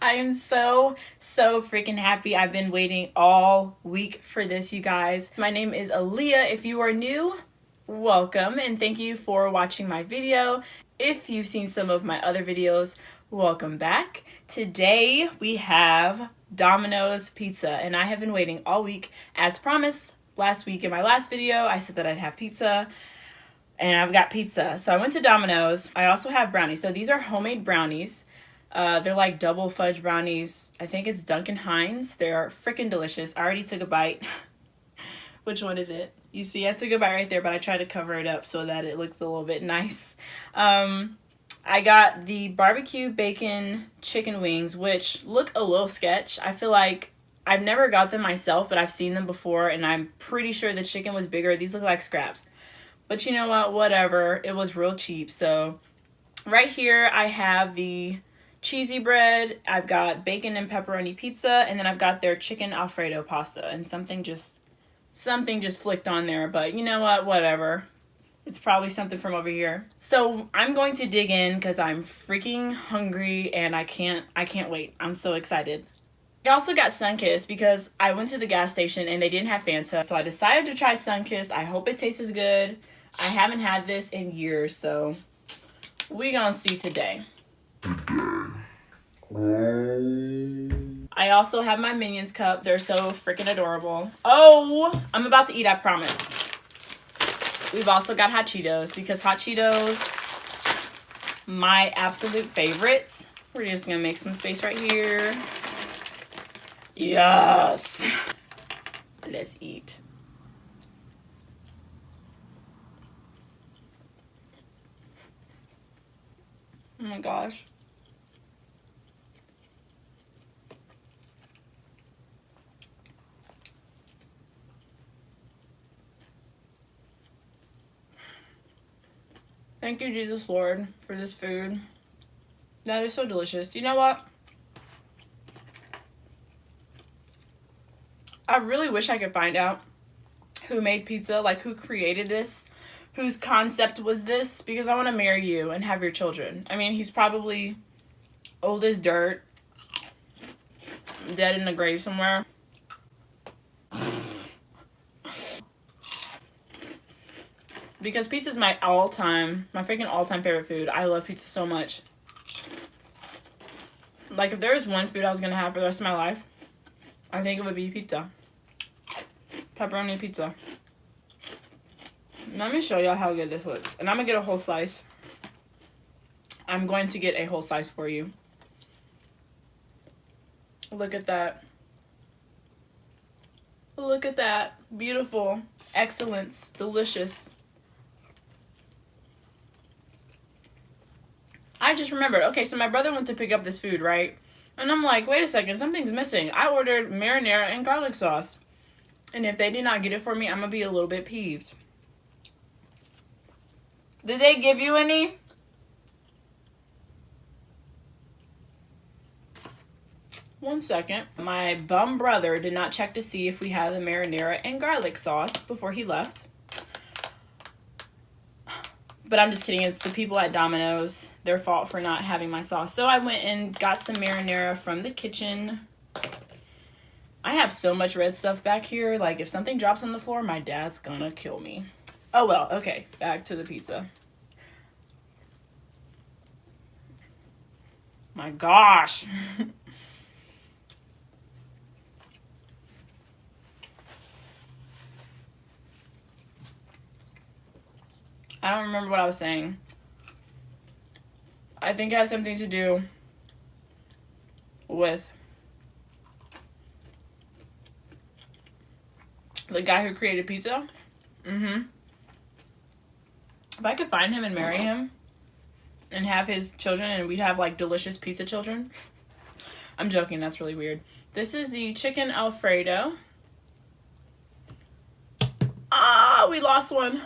I am so freaking happy. I've been waiting all week for this, you guys. My name is Aaliyah. If you are new, welcome and thank you for watching my video. If you've seen some of my other videos, welcome back. Today we have Domino's pizza and I have been waiting all week. As promised last week in my last video, I said that I'd have pizza. And I've got pizza. So I went to Domino's. I also have brownies. So these are homemade brownies. They're like double fudge brownies. I think it's Duncan Hines. They're freaking delicious. I already took a bite. Which one is it? You see, I took a bite right there, but I tried to cover it up so that it looks a little bit nice. I got the barbecue bacon chicken wings, which look a little sketch. I feel like I've never got them myself, but I've seen them before, and I'm pretty sure the chicken was bigger. These look like scraps. But you know what? Whatever. It was real cheap. So right here I have the cheesy bread. I've got bacon and pepperoni pizza. And then I've got their chicken Alfredo pasta. And something just flicked on there. But you know what? Whatever. It's probably something from over here. So I'm going to dig in because I'm freaking hungry and I can't wait. I'm so excited. I also got Sunkist because I went to the gas station and they didn't have Fanta. So I decided to try Sunkist. I hope it tastes good. I haven't had this in years, so we gonna see today. I also have my Minions cup. They're so freaking adorable. Oh, I'm about to eat, I promise. We've also got hot Cheetos because hot Cheetos, my absolute favorites. We're just gonna make some space right here. Yes. Let's eat. Oh my gosh. Thank you, Jesus Lord, for this food. That is so delicious. You know what? I really wish I could find out who made pizza, like who created this, whose concept was this, because I want to marry you and have your children. I mean, he's probably old as dirt, dead in the grave somewhere. Because pizza is my freaking all-time favorite food. I love pizza so much. Like, if there was one food I was going to have for the rest of my life, I think it would be pizza. Pepperoni pizza. Let me show y'all how good this looks. And I'm going to get a whole slice. I'm going to get a whole slice for you. Look at that. Look at that. Beautiful. Excellence. Delicious. I just remembered. Okay, so my brother went to pick up this food, right? And I'm like, wait a second. Something's missing. I ordered marinara and garlic sauce. And if they did not get it for me, I'm going to be a little bit peeved. Did they give you any? One second. My bum brother did not check to see if we had the marinara and garlic sauce before he left. But I'm just kidding. It's the people at Domino's. Their fault for not having my sauce. So I went and got some marinara from the kitchen. I have so much red stuff back here. Like, if something drops on the floor, my dad's gonna kill me. Oh, well. Okay. Back to the pizza. My gosh. I don't remember what I was saying. I think it has something to do with the guy who created pizza. If I could find him and marry him and have his children and we'd have like delicious pizza children. I'm joking, that's really weird. This is the chicken Alfredo. Ah, we lost one.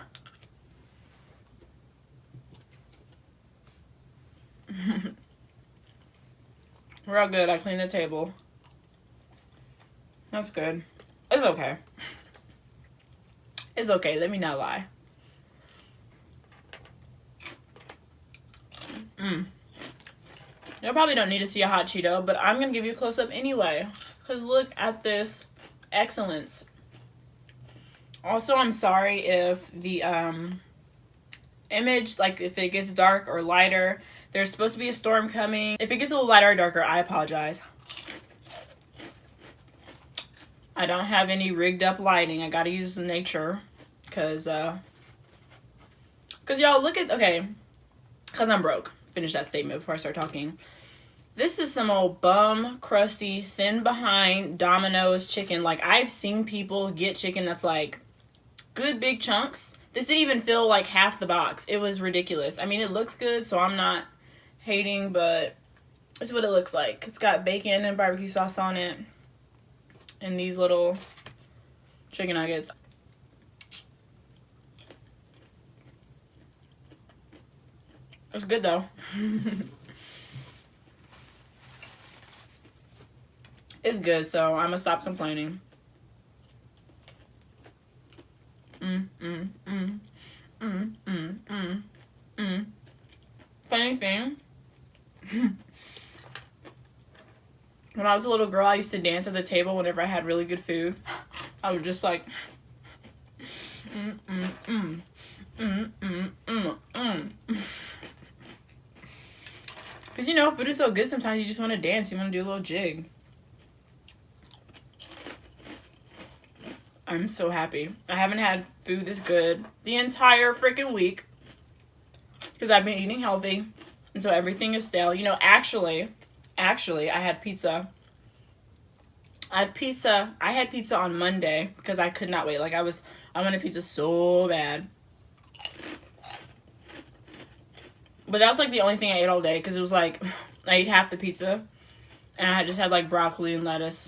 We're all good. I cleaned the table. That's good. It's okay. It's okay. Let me not lie. You probably don't need to see a hot Cheeto, but I'm gonna give you a close-up anyway. Because look at this excellence. Also, I'm sorry if the image, like if it gets dark or lighter. There's supposed to be a storm coming. If it gets a little lighter or darker, I apologize. I don't have any rigged up lighting. I gotta use nature. Cause y'all look at, okay. Cause I'm broke. Finish that statement before I start talking. This is some old bum, crusty, thin behind Domino's chicken. Like, I've seen people get chicken that's like good big chunks. This didn't even fill like half the box. It was ridiculous. I mean, it looks good, so I'm not hating, but this is what it looks like. It's got bacon and barbecue sauce on it. And these little chicken nuggets. It's good though. It's good, so I'm gonna stop complaining. Funny thing, when I was a little girl, I used to dance at the table whenever I had really good food. I was just like, Because, you know, food is so good, sometimes you just want to dance. You want to do a little jig. I'm so happy. I haven't had food this good the entire freaking week. Because I've been eating healthy. And so everything is stale. You know, actually, I had pizza. I had pizza on Monday because I could not wait. Like, I wanted pizza so bad. But that was like the only thing I ate all day because it was like, I ate half the pizza. And I just had like broccoli and lettuce.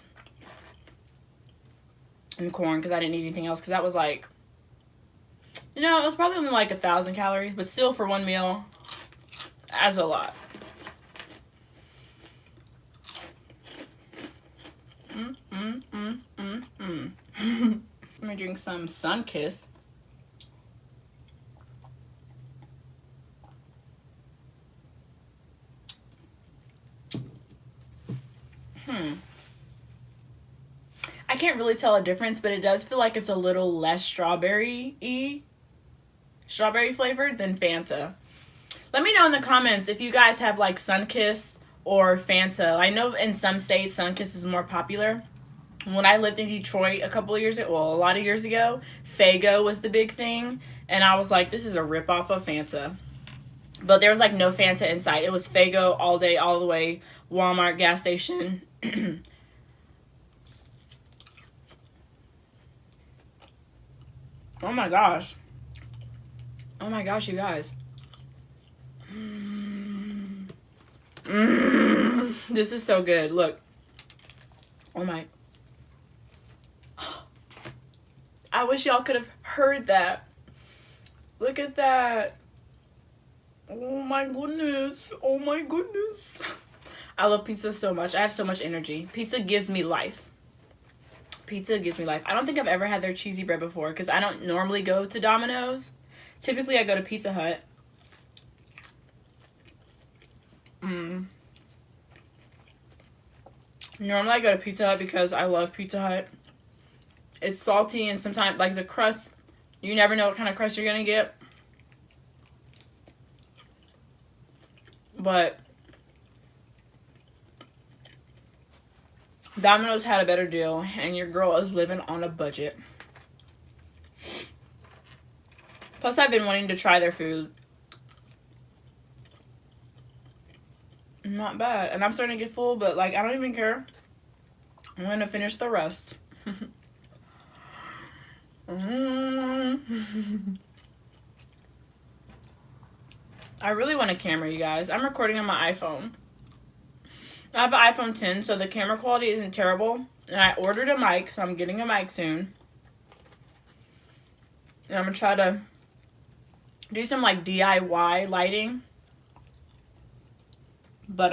And corn because I didn't eat anything else because that was like, you know, it was probably only like 1,000 calories. But still for one meal, that's a lot. Let me drink some Sunkist. I can't really tell a difference, but it does feel like it's a little less strawberry flavored than Fanta. Let me know in the comments if you guys have like Sunkist or Fanta. I know in some states Sunkist is more popular. When I lived in Detroit a lot of years ago, Faygo was the big thing. And I was like, this is a ripoff of Fanta. But there was like no Fanta inside. It was Faygo all day, all the way. Walmart, gas station. Oh my gosh. Oh my gosh, you guys. This is so good. Look. Oh my. I wish y'all could have heard that. Look at that. Oh my goodness. Oh my goodness. I love pizza so much. I have so much energy. Pizza gives me life. Pizza gives me life. I don't think I've ever had their cheesy bread before because I don't normally go to Domino's. Typically, I go to Pizza Hut. Normally, I go to Pizza Hut because I love Pizza Hut. It's salty and sometimes, like, the crust, you never know what kind of crust you're going to get. But Domino's had a better deal, and your girl is living on a budget. Plus, I've been wanting to try their food. Not bad. And I'm starting to get full, but, like, I don't even care. I'm going to finish the rest. I really want a camera, you guys. I'm recording on my iPhone. I have an iPhone 10, so the camera quality isn't terrible. And I ordered a mic, so I'm getting a mic soon. And I'm going to try to do some, like, DIY lighting. But,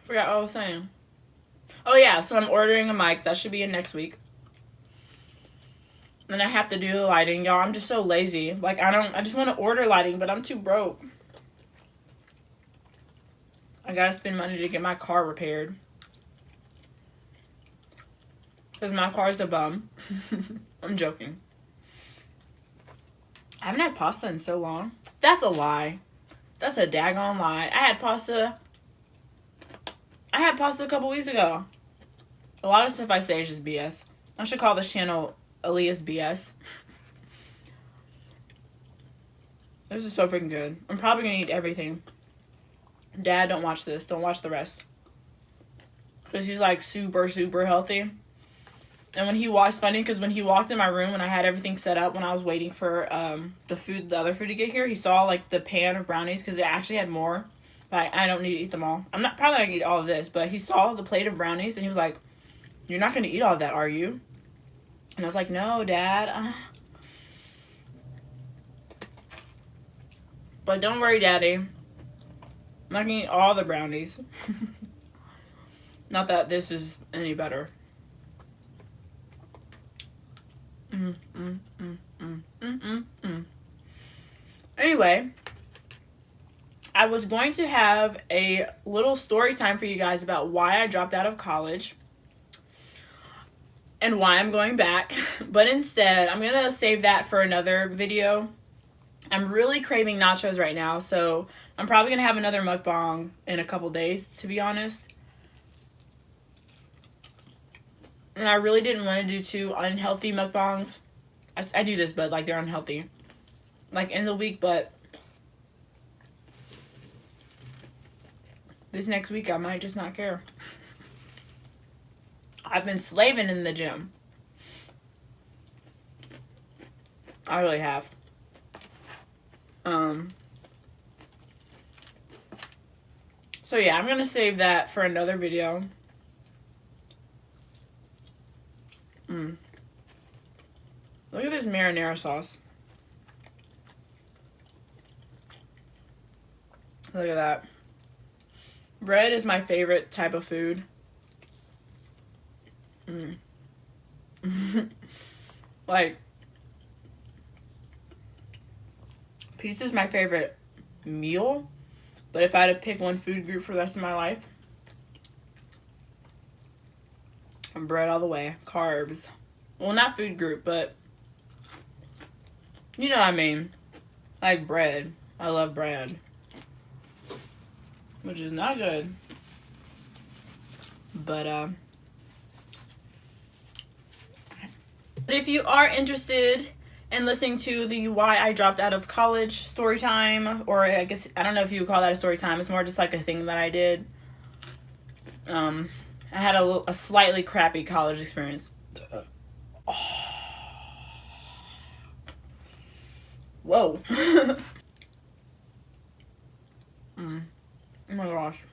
forgot what I was saying. Oh, yeah, so I'm ordering a mic. That should be in next week. And I have to do the lighting. Y'all, I'm just so lazy. Like, I just want to order lighting, but I'm too broke. I gotta spend money to get my car repaired. Because my car's a bum. I'm joking. I haven't had pasta in so long. That's a lie. That's a daggone lie. I had pasta a couple weeks ago. A lot of stuff I say is just BS. I should call this channel Aaliyah's BS. This is so freaking good. I'm probably gonna eat everything. Dad, don't watch this. Don't watch the rest. Because he's like super, super healthy. And when he was funny, because when he walked in my room and I had everything set up when I was waiting for the other food to get here, he saw like the pan of brownies because it actually had more. But I don't need to eat them all. I'm not probably not gonna eat all of this, but he saw the plate of brownies and he was like, "You're not gonna eat all of that, are you?" And I was like, "No, Dad." But don't worry, Daddy. I'm not gonna eat all the brownies. Not that this is any better. Anyway, I was going to have a little story time for you guys about why I dropped out of college and why I'm going back, but instead I'm gonna save that for another video. I'm really craving nachos right now, so I'm probably gonna have another mukbang in a couple days, to be honest. And I really didn't want to do 2 unhealthy mukbangs. I do this, but like they're unhealthy. Like in the week, but this next week I might just not care. I've been slaving in the gym. I really have. So yeah, I'm gonna save that for another video. Look at this marinara sauce. Look at that. Bread is my favorite type of food. Like, pizza is my favorite meal, but if I had to pick one food group for the rest of my life, bread all the way. Carbs. Well, not food group, but you know what I mean. Like bread. I love bread. Which is not good. But if you are interested in listening to the why I dropped out of college story time, or I guess, I don't know if you would call that a story time. It's more just like a thing that I did. I had a slightly crappy college experience. Whoa. Oh my gosh.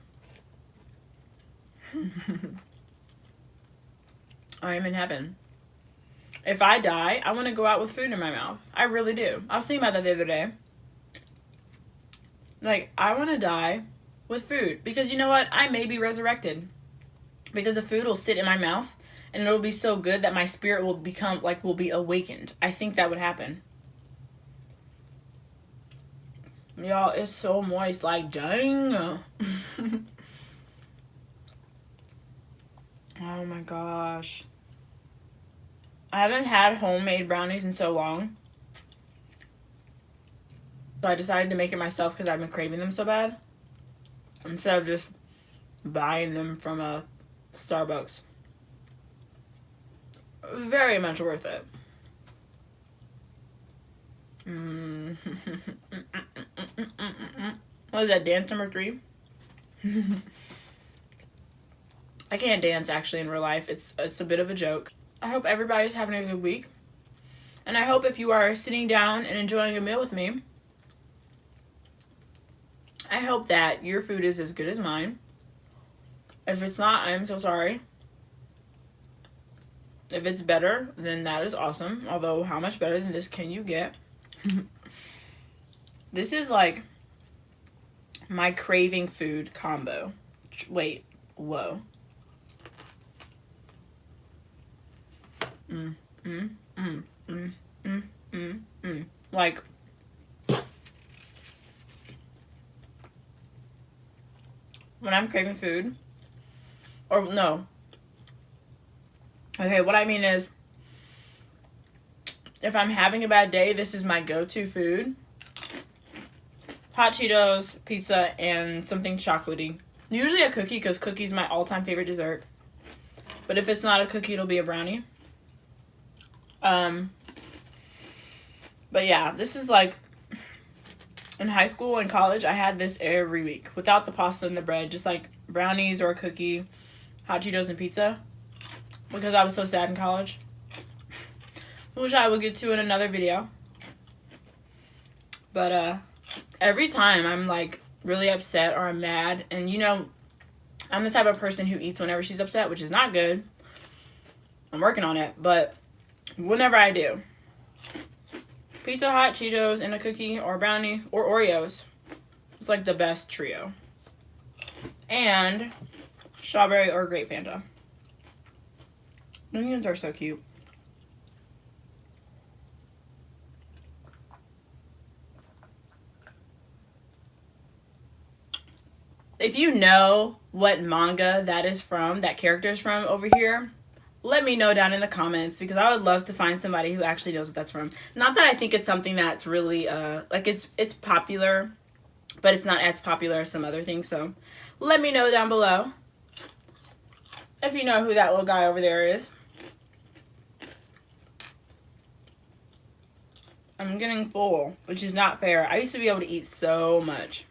I am in heaven. If I die, I want to go out with food in my mouth. I really do. I was thinking about that the other day. Like, I want to die with food. Because you know what? I may be resurrected. Because the food will sit in my mouth and it'll be so good that my spirit will become, like, will be awakened. I think that would happen. Y'all, it's so moist. Like, dang. Oh my gosh. I haven't had homemade brownies in so long. So I decided to make it myself because I've been craving them so bad. Instead of just buying them from a Starbucks. Very much worth it. What is that, dance number 3? I can't dance actually in real life. It's a bit of a joke. I hope everybody's having a good week. And I hope if you are sitting down and enjoying a meal with me, I hope that your food is as good as mine. If it's not, I'm so sorry. If it's better, then that is awesome. Although, how much better than this can you get? This is like my craving food combo. Wait, whoa. Like, when I'm craving food, or no. Okay, what I mean is, if I'm having a bad day, this is my go-to food. Hot Cheetos, pizza, and something chocolatey. Usually a cookie, because cookie's my all-time favorite dessert. But if it's not a cookie, it'll be a brownie. But yeah, this is like, in high school and college, I had this every week. Without the pasta and the bread, just like brownies or a cookie, Hot Cheetos, and pizza. Because I was so sad in college. Which I will get to in another video. But every time I'm like really upset or I'm mad, and you know, I'm the type of person who eats whenever she's upset, which is not good. I'm working on it, but whenever I do, pizza, Hot Cheetos, and a cookie or a brownie or Oreos. It's like the best trio. And strawberry or grape Fanta. Minions are so cute. If you know what manga that is from, that character is from over here, let me know down in the comments, because I would love to find somebody who actually knows what that's from. Not that I think it's something that's really, like it's popular, but it's not as popular as some other things, so let me know down below if you know who that little guy over there is. I'm getting full, which is not fair. I used to be able to eat so much.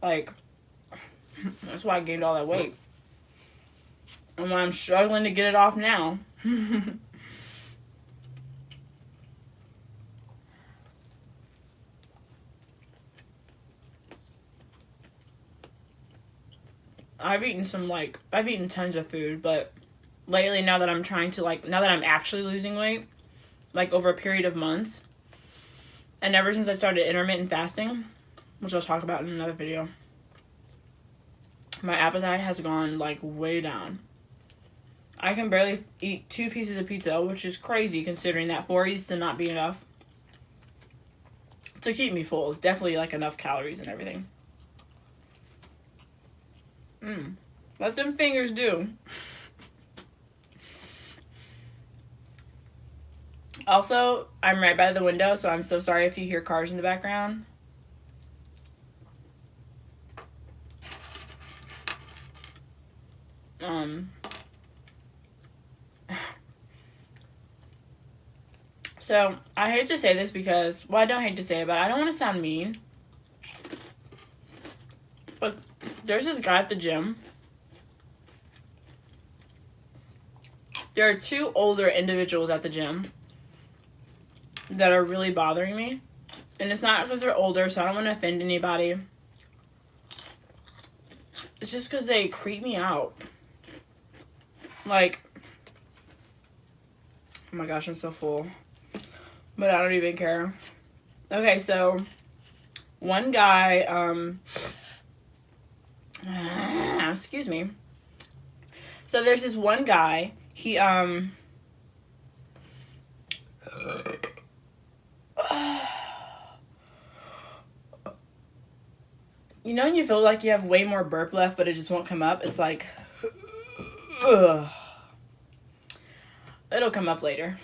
Like, that's why I gained all that weight. And why I'm struggling to get it off now. I've eaten tons of food, but lately, now that I'm trying to, now that I'm actually losing weight, like over a period of months, and ever since I started intermittent fasting, which I'll talk about in another video, my appetite has gone like way down. I can barely eat 2 pieces of pizza, which is crazy considering that 4 used to not be enough to keep me full. It's definitely like enough calories and everything. Let them fingers do. Also, I'm right by the window, so I'm so sorry if you hear cars in the background. So, I hate to say this because, well, I don't hate to say it, but I don't want to sound mean. But there's this guy at the gym. There are 2 older individuals at the gym that are really bothering me. And it's not because they're older, so I don't want to offend anybody. It's just because they creep me out. Like, oh my gosh, I'm so full. But I don't even care. Okay, so one guy, excuse me. So there's this one guy, he, you know when you feel like you have way more burp left, but it just won't come up? It's like, ugh. It'll come up later.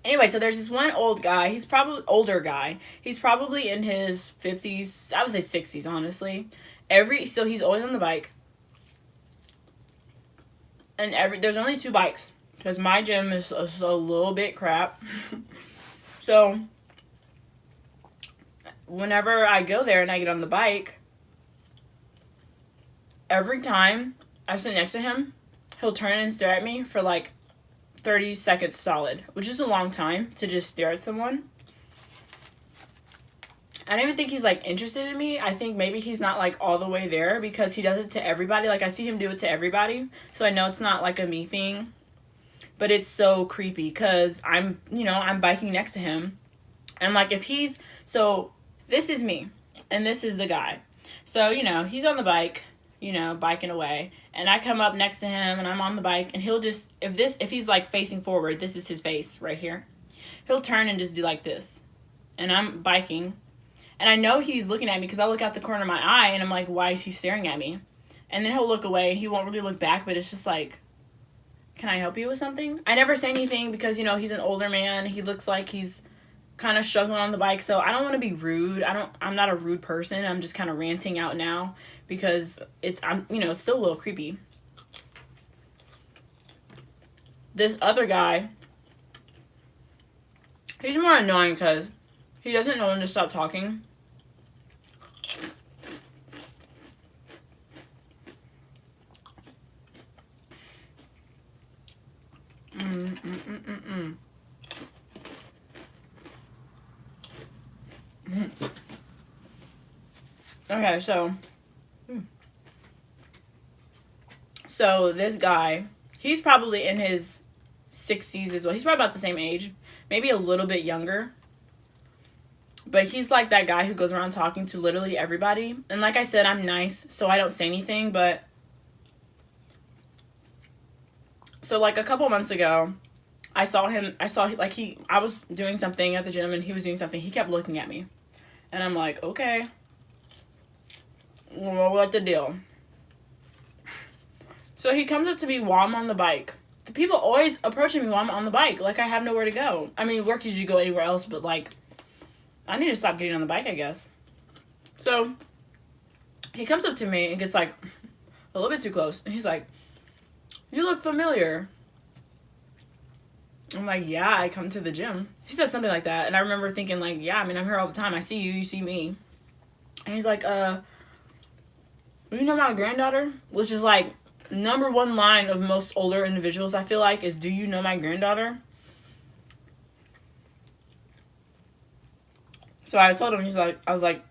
Anyway, so there's this one old guy. He's probably older guy. He's probably in his 50s. I would say 60s, honestly. So he's always on the bike. And there's only 2 bikes because my gym is a little bit crap. So whenever I go there and I get on the bike, every time I sit next to him, he'll turn and stare at me for like 30 seconds solid, which is a long time to just stare at someone. I don't even think he's like interested in me. I think maybe he's not like all the way there because he does it to everybody. Like I see him do it to everybody. So I know it's not like a me thing, but it's so creepy because I'm biking next to him. And like so this is me and this is the guy. So, he's on the bike, biking away. And I come up next to him and I'm on the bike, and he'll just, if he's like facing forward, this is his face right here. He'll turn and just do like this. And I'm biking. And I know he's looking at me because I look out the corner of my eye and I'm like, why is he staring at me? And then he'll look away and he won't really look back, but it's just like, can I help you with something? I never say anything because, you know, he's an older man. He looks like he's kind of struggling on the bike, so I don't want to be rude. I'm not a rude person. I'm just kind of ranting out now because it's still a little creepy. This other guy, he's more annoying because he doesn't know when to stop talking. Okay, so this guy, he's probably in his 60s as well. He's probably about the same age, maybe a little bit younger. But he's like that guy who goes around talking to literally everybody. And like I said, I'm nice, so I don't say anything, but so like a couple months ago, I was doing something at the gym and he was doing something. He kept looking at me. And I'm like, okay, well, what the deal? So he comes up to me while I'm on the bike. The people always approaching me while I'm on the bike, like I have nowhere to go. I mean, where could you go anywhere else, but like, I need to stop getting on the bike, I guess. So he comes up to me and gets like a little bit too close. And he's like, you look familiar. I'm like, yeah, I come to the gym. He said something like that. And I remember thinking like, yeah, I mean, I'm here all the time. I see you, you see me. And he's like, you know my granddaughter? Which is like number one line of most older individuals, I feel like, is, do you know my granddaughter? So I told him, I was like,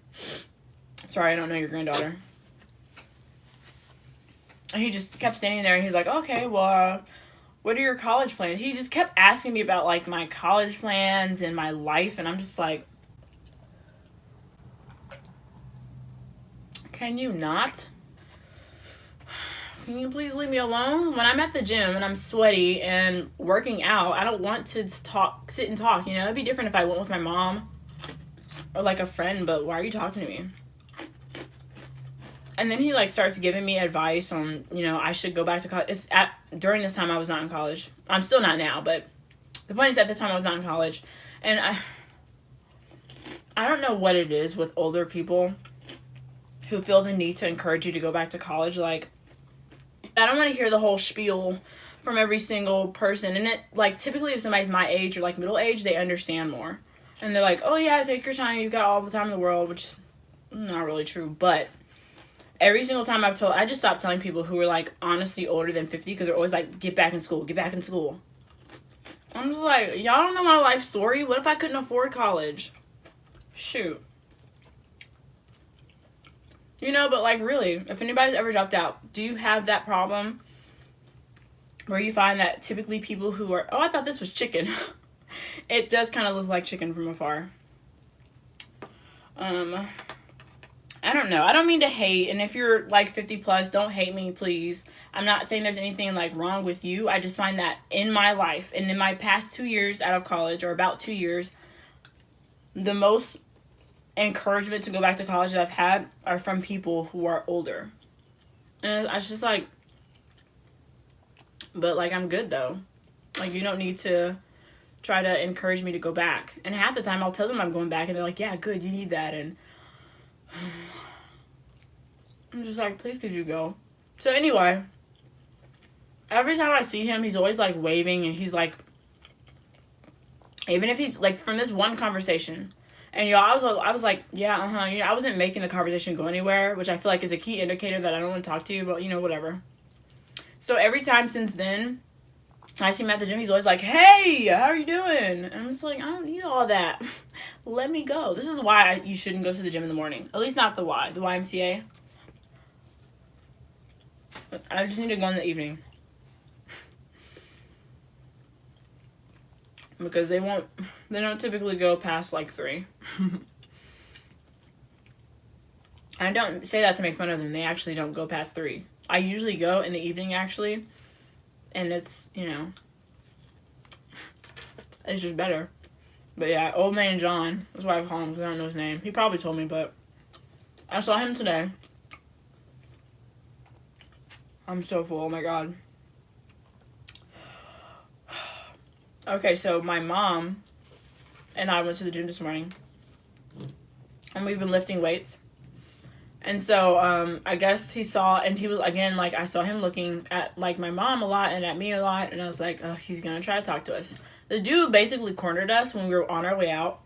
sorry, I don't know your granddaughter. And he just kept standing there and he's like, okay, well, what are your college plans? He just kept asking me about like my college plans and my life, and I'm just like, can you not? Can you please leave me alone? When I'm at the gym and I'm sweaty and working out, I don't want to sit and talk, you know? It'd be different if I went with my mom or like a friend, but why are you talking to me? And then he like starts giving me advice on, you know, I should go back to college. During this time I was not in college. I'm still not now, but the point is at the time I was not in college. And I don't know what it is with older people who feel the need to encourage you to go back to college. Like, I don't want to hear the whole spiel from every single person. And it, like, typically if somebody's my age or like middle age, they understand more. And they're like, oh yeah, take your time. You've got all the time in the world, which is not really true. But every single time I just stopped telling people who were like honestly older than 50 because they're always like, get back in school, get back in school. I'm just like, y'all don't know my life story. What if I couldn't afford college? Shoot. You know, but like really, if anybody's ever dropped out, do you have that problem where you find that typically people who are, oh, I thought this was chicken. It does kind of look like chicken from afar. I don't know. I don't mean to hate. And if you're like 50 plus, don't hate me, please. I'm not saying there's anything like wrong with you. I just find that in my life and in my past 2 years out of college, or about 2 years, the most encouragement to go back to college that I've had are from people who are older. And it's just like, but like, I'm good though. Like, you don't need to try to encourage me to go back. And half the time I'll tell them I'm going back and they're like, yeah, good, you need that. And I'm just like, please could you go? So anyway, every time I see him, he's always like waving, and he's like, even if he's like, from this one conversation, and y'all, I was like, yeah, you know, I wasn't making the conversation go anywhere, which I feel like is a key indicator that I don't want to talk to you, but you know, whatever. So every time since then, I see him at the gym, he's always like, hey, how are you doing? And I'm just like, I don't need all that. Let me go. This is why you shouldn't go to the gym in the morning. At least not the YMCA. I just need to go in the evening. Because they don't typically go past like 3. I don't say that to make fun of them. They actually don't go past 3. I usually go in the evening, actually. And it's, you know, it's just better. But yeah, Old Man John. That's why I call him, because I don't know his name. He probably told me, but I saw him today. I'm so full. Oh my god. Okay, so my mom and I went to the gym this morning. And we've been lifting weights. And so, I guess he saw, and he was, again, like, I saw him looking at, like, my mom a lot and at me a lot. And I was like, oh, he's gonna try to talk to us. The dude basically cornered us when we were on our way out.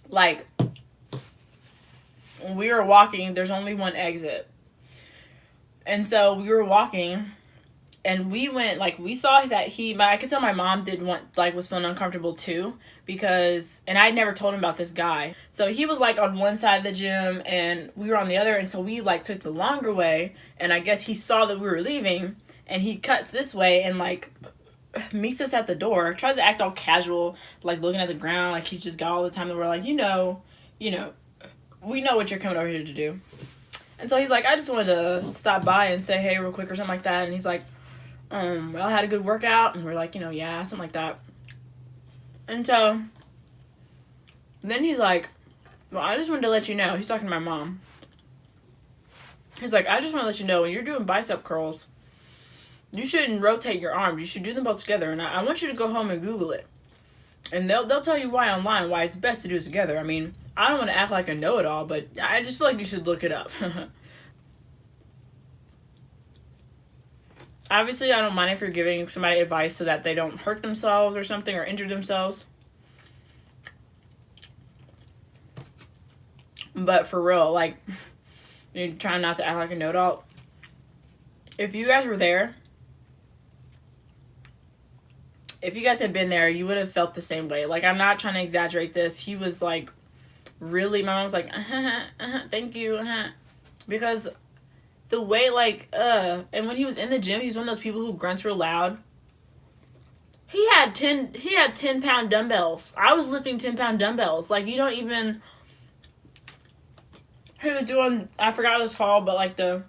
Like, when we were walking, there's only one exit. And so we were walking, and we went, like, we saw that I could tell my mom was feeling uncomfortable too, because, and I never told him about this guy. So he was, like, on one side of the gym, and we were on the other, and so we, like, took the longer way, and I guess he saw that we were leaving, and he cuts this way, and, like, meets us at the door, tries to act all casual, like, looking at the ground, like, he just got all the time, that we're like, you know, we know what you're coming over here to do. And so he's like, I just wanted to stop by and say hey real quick or something like that. And he's like, well, I had a good workout. And we're like, yeah, something like that. And so then he's like, well, I just wanted to let you know. He's talking to my mom. He's like, I just want to let you know, when you're doing bicep curls, you shouldn't rotate your arms. You should do them both together. And I want you to go home and Google it. And they'll tell you why online, why it's best to do it together. I mean, I don't want to act like a know-it-all, but I just feel like you should look it up. Obviously, I don't mind if you're giving somebody advice so that they don't hurt themselves or something, or injure themselves. But for real, like, you're trying not to act like a know-it-all. If you guys were there, if you guys had been there, you would have felt the same way. Like, I'm not trying to exaggerate this. He was, like, really, my mom was like, thank you, because the way, like, and when he was in the gym, he's one of those people who grunts real loud. He had 10-pound dumbbells. I was lifting 10-pound dumbbells. Like, you don't even, he was doing, I forgot what it was called, but, like, the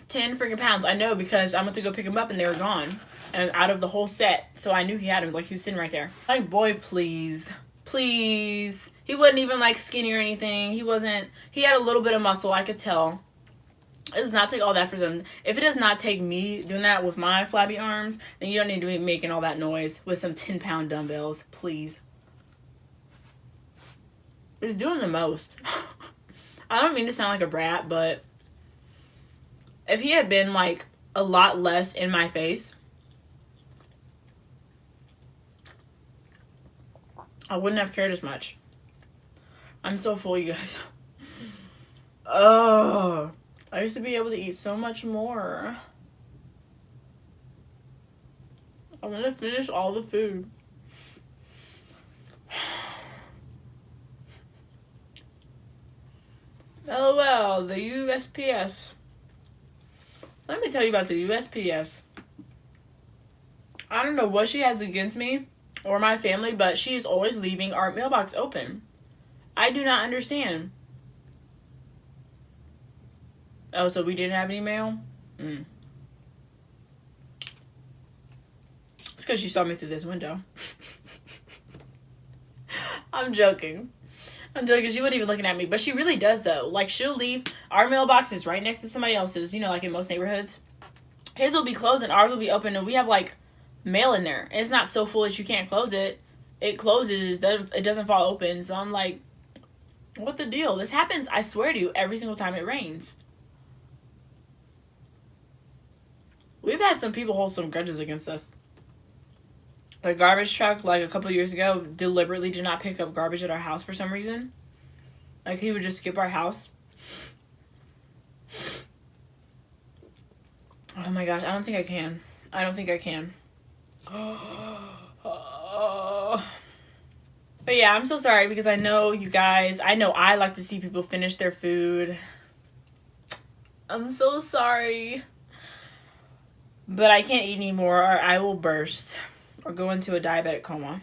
10 freaking pounds. I know, because I went to go pick him up and they were gone. And out of the whole set. So I knew he had him. Like, he was sitting right there. Like, boy, please. Please. He wasn't even, like, skinny or anything. He had a little bit of muscle, I could tell. It does not take all that for some. If it does not take me doing that with my flabby arms, then you don't need to be making all that noise with some 10-pound dumbbells. Please. It's doing the most. I don't mean to sound like a brat, but if he had been, like, a lot less in my face, I wouldn't have cared as much. I'm so full, you guys. Oh, I used to be able to eat so much more. I'm gonna finish all the food. LOL, the USPS. Let me tell you about the USPS. I don't know what she has against me or my family, but she is always leaving our mailbox open. I do not understand. Oh, so we didn't have any mail? It's because she saw me through this window. I'm joking. She wasn't even looking at me. But she really does, though. Like, she'll leave. Our mailbox is right next to somebody else's, like in most neighborhoods. His will be closed and ours will be open, and we have, like, mail in there. And it's not so full that you can't close it. It closes. It doesn't fall open. So I'm like, what the deal? This happens, I swear to you, every single time it rains. We've had some people hold some grudges against us. The garbage truck, like, a couple of years ago, deliberately did not pick up garbage at our house for some reason. Like, he would just skip our house. Oh my gosh, I don't think I can. But yeah, I'm so sorry, because I know you guys, I know I like to see people finish their food. I'm so sorry. But I can't eat anymore or I will burst or go into a diabetic coma.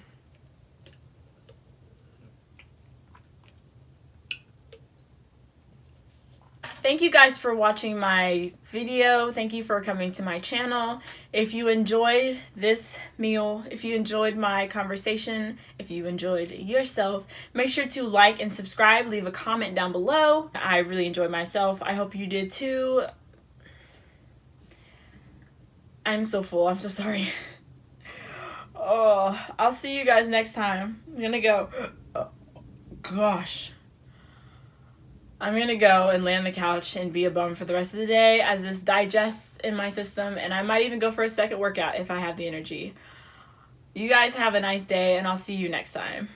thank you guys for watching my video. Thank you for coming to my channel. If you enjoyed this meal, if you enjoyed my conversation, if you enjoyed yourself, make sure to like and subscribe. Leave a comment down below. I really enjoyed myself. I hope you did too. I'm so full. I'm so sorry. Oh, I'll see you guys next time. I'm gonna go. Oh, gosh. I'm gonna go and lay on the couch and be a bum for the rest of the day as this digests in my system, and I might even go for a second workout if I have the energy. You guys have a nice day, and I'll see you next time.